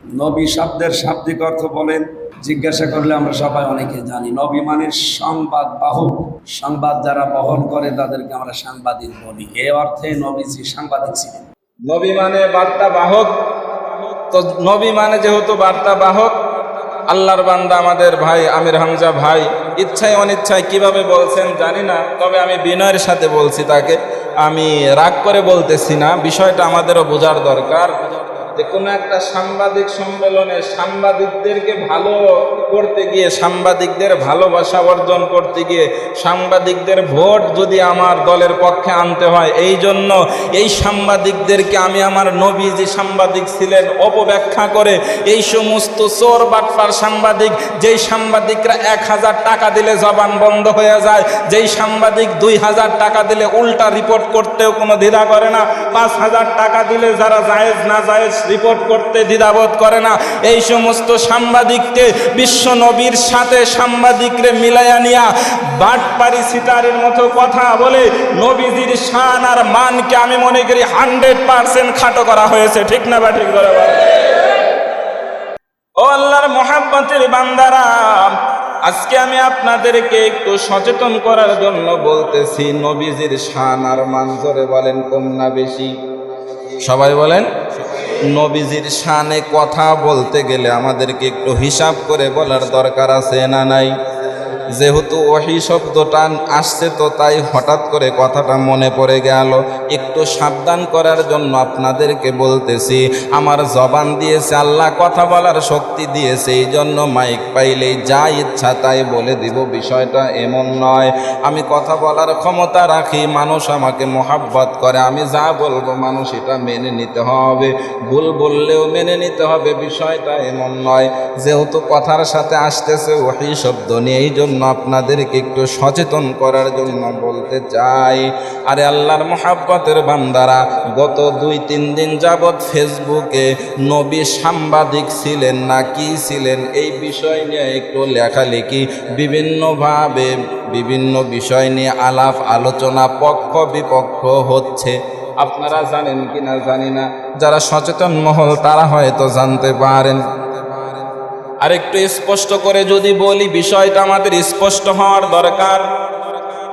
নবী শব্দের শাব্দিক অর্থ বলেন। জিজ্ঞাসা করলে আমরা সবাই অনেকে জানি। নবী মানে সংবাদ বাহক, সংবাদ যারা বহন করে তাদেরকে আমরা সাংবাদিক বলি। এই অর্থে নবীজি সাংবাদিক ছিলেন। নবী মানে বার্তা বাহক। তো নবী মানে যেহেতু বার্তা বাহক, আল্লাহর বান্দা আমাদের ভাই আমির হামজা ভাই ইচ্ছায় অনিচ্ছায় কিভাবে বলছেন জানি না, তবে আমি বিনয়ের সাথে বলছি তাকে, আমি রাগ করে বলতেছি না, বিষয়টা আমাদেরও বোঝার দরকার যে কোনো একটা সাংবাদিক সম্মেলনে সাংবাদিকদেরকে ভালো করতে গিয়ে, সাংবাদিকদের ভালোবাসা অর্জন করতে গিয়ে, সাংবাদিকদের ভোট যদি আমার দলের পক্ষে আনতে হয়, এই জন্য এই সাংবাদিকদেরকে আমি আমার নবী যে সাংবাদিক ছিলেন অপব্যাখ্যা করে এই সমস্ত চোর বাটপার সাংবাদিক, যেই সাংবাদিকরা 1000 টাকা দিলে জবান বন্ধ হয়ে যায়, যেই সাংবাদিক 2000 টাকা দিলে উল্টা রিপোর্ট করতেও কোনো দ্বিধা করে না, 5000 টাকা দিলে যারা জায়েজ না জায়েজ রিপোর্ট করতে দ্বিধাবোধ করে না, এই সমস্ত সাংবাদিককে বিশ্ব নবীর সাথে সাংবাদিকরে মিলাইয়া নিয়া বাটপারি সিটারের মতো কথা বলে নবীজির শান আর মানকে আমি মনে করি 100% খাটো করা হয়েছে। ঠিক না বা ঠিক করে বলেন? ও আল্লাহর মুহাব্বতের বান্দারা, আজকে আমি আপনাদেরকে একটু সচেতন করার জন্য বলতেছি, নবীজির শান আর মান জোরে বলেন কম না বেশি? সবাই বলেন। নবীজির শানে কথা বলতে গেলে আমাদেরকে একটু হিসাব করে বলার দরকার আছে না নাই? যেহেতু ওহী শব্দটা আসছে তো তাই হঠাৎ করে কথাটা মনে পড়ে গেল, একটু সাবধান করার জন্য আপনাদেরকে বলতেছি। আমার জবান দিয়েছে আল্লাহ, কথা বলার শক্তি দিয়েছে, এই জন্য মাইক পাইলেই যা ইচ্ছা তাই বলে দিব, বিষয়টা এমন নয়। আমি কথা বলার ক্ষমতা রাখি, মানুষ আমাকে মোহাব্বত করে, আমি যা বলবো মানুষ এটা মেনে নিতে হবে, ভুল বললেও মেনে নিতে হবে, বিষয়টা এমন নয়। যেহেতু কথার সাথে আসতেছে ওহী শব্দ নিয়ে, এই জন্য আপনাদেরকে একটু সচেতন করার জন্য বলতে চাই। আরে আল্লাহর মুহাব্বতের বান্দারা, গত 2-3 দিন যাবৎ ফেসবুকে নবী সাংবাদিক ছিলেন না কি ছিলেন এই বিষয় নিয়ে একটু লেখালেখি, বিভিন্নভাবে বিভিন্ন বিষয় নিয়ে আলাপ আলোচনা, পক্ষ বিপক্ষ হচ্ছে। আপনারা জানেন কিনা জানি না, যারা সচেতন মহল তারা হয়তো জানতে পারেন। আর একটু স্পষ্ট করে যদি বলি, বিষয়টা আমাদের স্পষ্ট হওয়ার দরকার।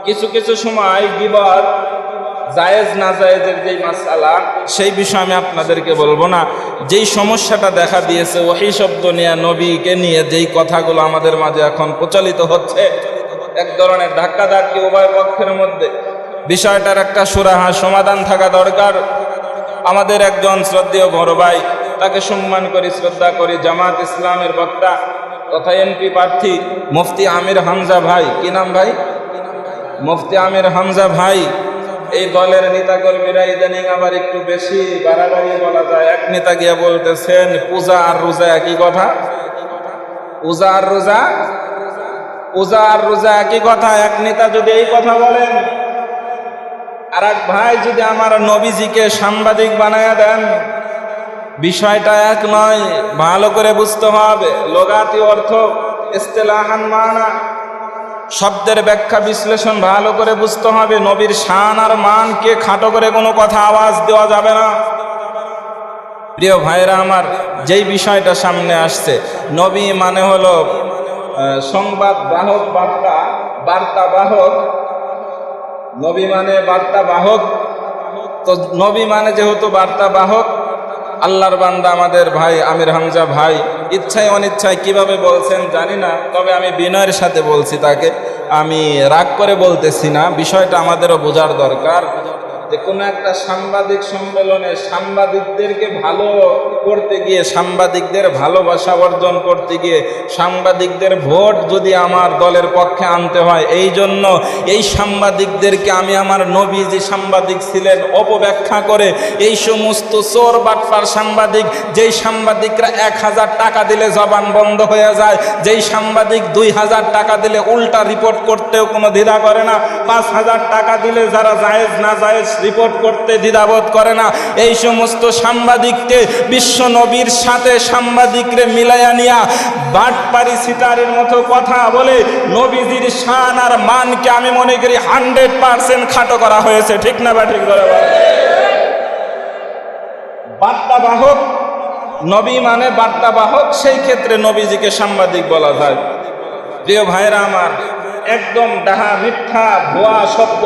কিছু কিছু সময় গীবত জায়েজ না জায়েজের যেই মাসআলা, সেই বিষয়ে আমি আপনাদেরকে বলবো না। যেই সমস্যাটা দেখা দিয়েছে ওহী শব্দ নিয়ে, নবীকে নিয়ে যেই কথাগুলো আমাদের মাঝে এখন প্রচলিত হচ্ছে, এক ধরনের ধাক্কাধাক্কি উভয় পক্ষের মধ্যে, বিষয়টার একটা সুরাহা সমাধান থাকা দরকার। আমাদের একজন শ্রদ্ধেয় বড় ভাই, তাকে সম্মান করি, শ্রদ্ধা করি, জামাত ইসলামের বক্তা তথা এমপি প্রার্থী মুফতি আমির হামজা ভাই। কি নাম ভাই? মুফতি আমির হামজা ভাই। এই দলের নেতাকর্মীরা ইদানিং আবার একটু বেশি বাড়াবাড়ি বলা যায়। এক নেতা গিয়ে বলতেছেন পূজা আর রোজা একই কথা। পূজা আর রোজা, পূজা আর রোজা একই কথা। এক নেতা যদি এই কথা বলেন, আর এক ভাই যদি আমার নবীজিকে সাংবাদিক বানায়া দেন, বিষয়টা এক নয়, ভালো করে বুঝতে হবে। লোগাতি অর্থ, ইস্তিলাহান মানা, শব্দের ব্যাখ্যা বিশ্লেষণ ভালো করে বুঝতে হবে। নবীর শান আর মানকে খাটো করে কোনো কথা আওয়াজ দেওয়া যাবে না। প্রিয় ভাইরা আমার, যেই বিষয়টা সামনে আসছে, নবী মানে হলো সংবাদ বাহক, বার্তা বাহক। নবী মানে বার্তা বাহক। তো নবী মানে যেহেতু বার্তা বাহক, আল্লাহর বান্দা আমাদের ভাই আমির হামজা ভাই ইচ্ছায় অনিচ্ছায় কিভাবে বলছেন জানি না, তবে আমি বিনয়ের সাথে বলছি তাকে, আমি রাগ করে বলতেছি না, বিষয়টা আমাদেরও বোঝার দরকার যে কোনো একটা সাংবাদিক সম্মেলনে সাংবাদিকদেরকে ভালো করতে গিয়ে, সাংবাদিকদের ভালোবাসা অর্জন করতে গিয়ে, সাংবাদিকদের ভোট যদি আমার দলের পক্ষে আনতে হয়, এই জন্য এই সাংবাদিকদেরকে আমি আমার নবী যে সাংবাদিক ছিলেন অপব্যাখ্যা করে এই সমস্ত চোর বাটপার সাংবাদিক, যেই সাংবাদিকরা 1000 টাকা দিলে জবান বন্ধ হয়ে যায়, যেই সাংবাদিক 2000 টাকা দিলে উল্টা রিপোর্ট করতেও কোনো দ্বিধা করে না, 5000 টাকা দিলে যারা জায়েজ না জায়েজ রিপোর্ট করতে দ্বিধাবোধ করে না, এই সমস্ত সাংবাদিককে বিশ্ব নবীর সাথে সাংবাদিকরে মিলাইয়া নিয়া বাটপারি সিটারের মতো কথা বলে নবীজির শান আর মানকে আমি মনে করি 100% খাটো করা হয়েছে। ঠিক না বা ঠিক করে বলেন? বার্তা বাহক নবী মানে বার্তাবাহক, সেই ক্ষেত্রে নবীজিকে সাংবাদিক বলা যায়। প্রিয় ভাইরা আমার, একদম ডাহা মিথ্যা ভুয়া শব্দ,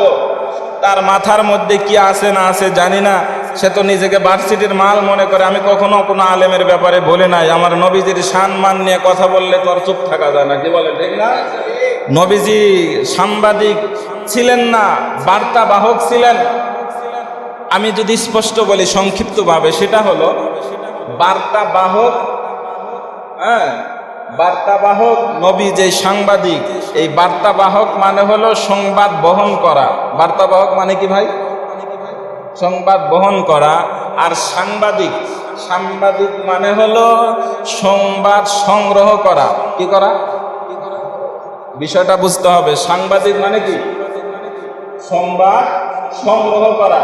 তার মাথার মধ্যে কি আছে না আছে জানি না, সে তো নিজেকে ভার্সিটির মাল মনে করে। আমি কখনো কোনো আলেমের ব্যাপারে বলি নাই, আমার নবীজির সম্মান নিয়ে কথা বললে তো আর চুপ থাকা যায় না, কি বলে ঠিক না? নবীজি সাংবাদিক ছিলেন না, বার্তাবাহক ছিলেন। আমি যদি স্পষ্ট বলি সংক্ষিপ্তভাবে, সেটা হলো বার্তাবাহক, বার্তাবাহক নবী যে সাংবাদিক, এই বার্তাবাহক মানে হলো সংবাদ বহন করা। বার্তাবাহক মানে কি ভাই? সংবাদ বহন করা। আর সাংবাদিক, সাংবাদিক মানে হলো সংবাদ সংগ্রহ করা। কি করা? বিষয়টা বুঝতে হবে। সাংবাদিক মানে কি? সংবাদ সংগ্রহ করা।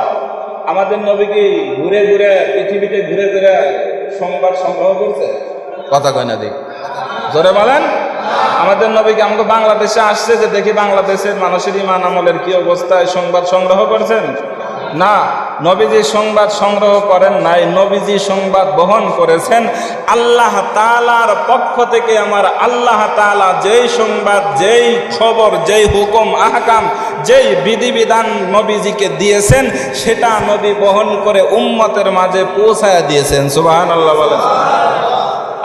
আমাদের নবী কি ঘুরে ঘুরে পৃথিবীতে ঘুরে ঘুরে সংবাদ সংগ্রহ করছে? কথা কয় না, দিক জোরে বলেন। আমাদের নবীকে আমাকে বাংলাদেশে আসছে যে দেখি বাংলাদেশের মানুষের ইমান আমলের কি অবস্থায়, সংবাদ সংগ্রহ করছেন? না, নবীজি সংবাদ সংগ্রহ করেন নাই, নবীজি সংবাদ বহন করেছেন আল্লাহ তাআলার পক্ষ থেকে। আমার আল্লাহ তাআলা যেই সংবাদ, যেই খবর, যেই হুকুম আহকাম, যেই বিধিবিধান নবীজিকে দিয়েছেন, সেটা নবী বহন করে উম্মতের মাঝে পৌঁছায়া দিয়েছেন। সুবহানাল্লাহ বলেন।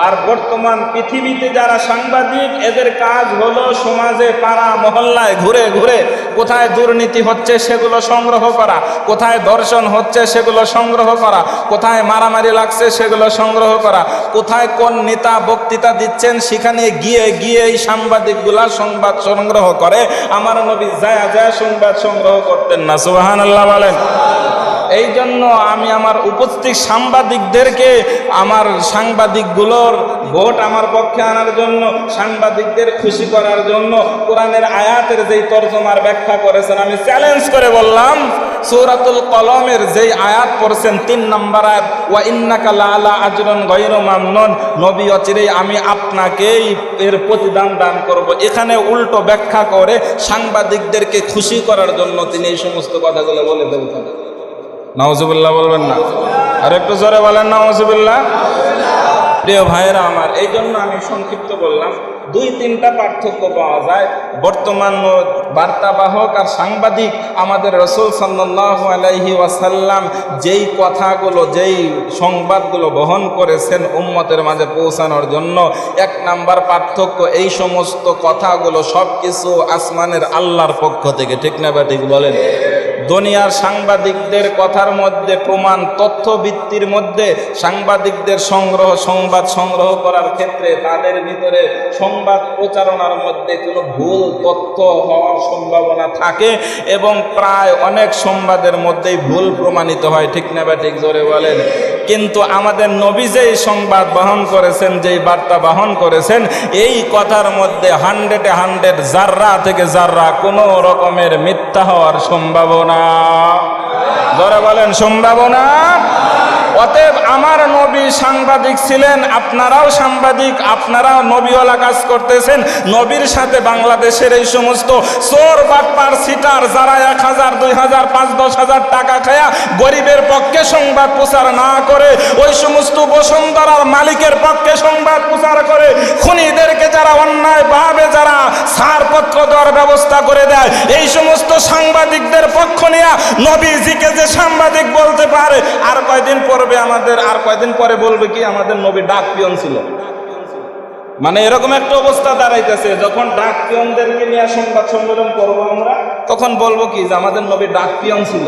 আর বর্তমান পৃথিবীতে যারা সাংবাদিক, এদের কাজ হলো সমাজে পাড়া মহল্লায় ঘুরে ঘুরে কোথায় দুর্নীতি হচ্ছে সেগুলো সংগ্রহ করা, কোথায় ধর্ষণ হচ্ছে সেগুলো সংগ্রহ করা, কোথায় মারামারি লাগছে সেগুলো সংগ্রহ করা, কোথায় কোন নেতা বক্তৃতা দিচ্ছেন সেখানে গিয়ে গিয়ে এই সাংবাদিকগুলা সংবাদ সংগ্রহ করে। আমার নবী যায় যায় সংবাদ সংগ্রহ করতেন না। সুবহানাল্লাহ বলেন। এই জন্য আমি আমার উপস্থিত সাংবাদিকদেরকে, আমার সাংবাদিকগুলোর ভোট আমার পক্ষে আনার জন্য, সাংবাদিকদের খুশি করার জন্য কোরআনের আয়াতের যেই তরজমার ব্যাখ্যা করেছেন, আমি চ্যালেঞ্জ করে বললাম, সূরাতুল কলমের যেই আয়াত পড়ছেন 3 নম্বর আয়াত, ওয়া ইন্নাকা লাআলা আজরুন গায়রু মামনুন, নবী অচিরেই আমি আপনাকেই এর প্রতিদান দান করব, এখানে উল্টো ব্যাখ্যা করে সাংবাদিকদেরকে খুশি করার জন্য তিনি এই সমস্ত কথাগুলো বলে ফেলছেন। নাউজুবিল্লাহ বলবেন না? আর একটু জোরে বলেন নাউজুবিল্লাহ। প্রিয় ভাইয়েরা আমার, এই জন্য আমি সংক্ষিপ্ত বললাম, 2-3টা পার্থক্য পাওয়া যায় বর্তমান বার্তাবাহক আর সাংবাদিক। আমাদের রাসূল সাল্লাল্লাহু আলাইহি ওয়াসাল্লাম যেই কথাগুলো, যেই সংবাদগুলো বহন করেছেন উম্মতের মাঝে পৌঁছানোর জন্য, 1 নাম্বার পার্থক্য, এই সমস্ত কথাগুলো সব কিছু আসমানের আল্লাহর পক্ষ থেকে। ঠিক না বা ঠিক বলেন? দুনিয়ার সাংবাদিকদের কথার মধ্যে প্রমাণ, তথ্য ভিত্তির মধ্যে সাংবাদিকদের সংবাদ সংগ্রহ করার ক্ষেত্রে তাদের ভিতরে সংবাদ প্রচারণার মধ্যে কোনো ভুল তথ্য হওয়ার সম্ভাবনা থাকে এবং প্রায় অনেক সংবাদের মধ্যেই ভুল প্রমাণিত হয়। ঠিক না বা ঠিক জোরে বলেন? কিন্তু আমাদের নবী যেই সংবাদ বহন করেছেন, যেই বার্তা বহন করেছেন, এই কথার মধ্যে 100 জাররা থেকে জাররা কোনো রকমের মিথ্যা হওয়ার সম্ভাবনা, জোরে বলেন সম্ভাবনা। অতএব আমার নবী সাংবাদিক ছিলেন, আপনারাও সাংবাদিক, আপনারাও নবীওয়ালা কাজ করতেছেন। নবীর সাথে বাংলাদেশের এই সমস্ত চোর বাটপার সিটার যারা 1000, 2000, 5-10 হাজার টাকা খায়া গরিবের পক্ষে সংবাদ প্রচার না করে, ওই সমস্ত বসুন্ধরার মালিকের পক্ষে সংবাদ প্রচার করে, খুনিদেরকে যারা অন্যায়ভাবে যারা ছাড়পত্র দেওয়ার ব্যবস্থা করে দেয়, এই সমস্ত সাংবাদিকদের পক্ষ নিয়ে নবীজিকে যে সাংবাদিক বলতে পারে, আর কয়দিন পর আর কয়দিন পরে বলবে কি আমাদের নবী ডাক পিয়ন ছিল। মানে এরকম একটা অবস্থা দাঁড়াইতেছে, যখন ডাক পিয়নদেরকে নিয়ে সংবাদ সম্মেলন করবো আমরা, তখন বলবো কি যে আমাদের নবী ডাক পিয়ন ছিল।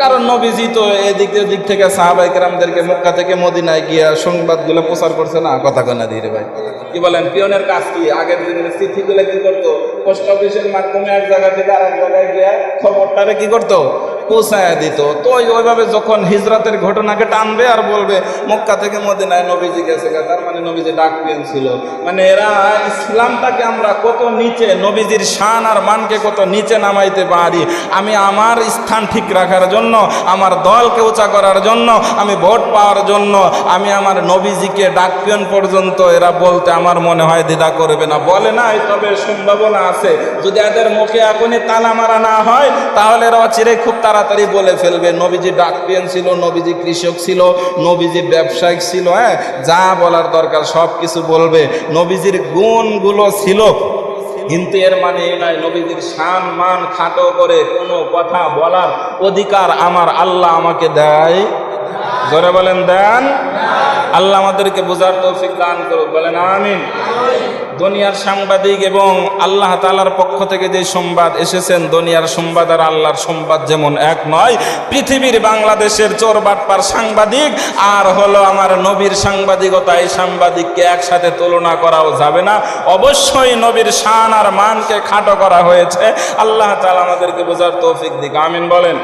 কারণ নবীজি তো এদিক থেকে সাহাবায়ে কেরামদেরকে মক্কা থেকে মদিনায় গিয়া সংবাদগুলো প্রচার করছে না। কথা কয় না ধীরে ভাই? কি বলেন? পিয়নের কাজ কি? আগের দিনের চিঠিগুলো কি করতো? পোস্ট অফিসের মাধ্যমে এক জায়গা থেকে আরেক জায়গায় গিয়া খবরটারে কি করতো? পৌঁছায় দিত। তো ওইভাবে যখন হিজরতের ঘটনাকে টানবে আর বলবে মক্কা থেকে মদিনায় নবীজি গেছে, তার মানে নবীজি ডাক পিয়ন ছিল। মানে এরা ইসলামটাকে আমরা কত নিচে, নবীজির শান আর মানকে কত নিচে নামাইতে পারি। আমি আমার স্থান ঠিক রাখার জন্য, আমার দলকে উঁচা করার জন্য, আমি ভোট পাওয়ার জন্য আমি আমার নবীজিকে ডাক পিয়ন পর্যন্ত এরা বলতে আমার মনে হয় দ্বিধা করবে না। বলে নাই, তবে সম্ভাবনা আছে। যদি এদের মুখে এখনই তালা মারা না হয়, তাহলে এরা চিরে খুব তাড়াতাড়ি তাড়াতাড়ি বলে ফেলবে। নবীজি ডাকপিয়ান ছিল, নবীজি কৃষক ছিল, নবীজি ব্যবসায়িক ছিল, হ্যাঁ, যা বলার দরকার সব কিছু বলবে। নবীজির গুণগুলো ছিল, কিন্তু এর মানে এই নয় নবীজির শান মান খাটো করে কোনো কথা বলার অধিকার আমার আল্লাহ আমাকে দেয়। জোরে বলেন দেন। আল্লাহ আমাদেরকে বোঝার তৌফিক দান করুক, বলেন আমিন। দুনিয়ার সাংবাদিক এবং আল্লাহ তাআলার পক্ষ থেকে যে সংবাদ এসেছেন, দুনিয়ার সংবাদ আর আল্লাহর সংবাদ যেমন এক নয়, পৃথিবীর বাংলাদেশের চোর বাটপার সাংবাদিক আর হলো আমার নবীর সাংবাদিকতা, এই সাংবাদিককে একসাথে তুলনা করাও যাবে না। অবশ্যই নবীর শান আর মানকে খাটো করা হয়েছে। আল্লাহ তাআলা আমাদেরকে বোঝার তৌফিক দিক, আমিন বলেন।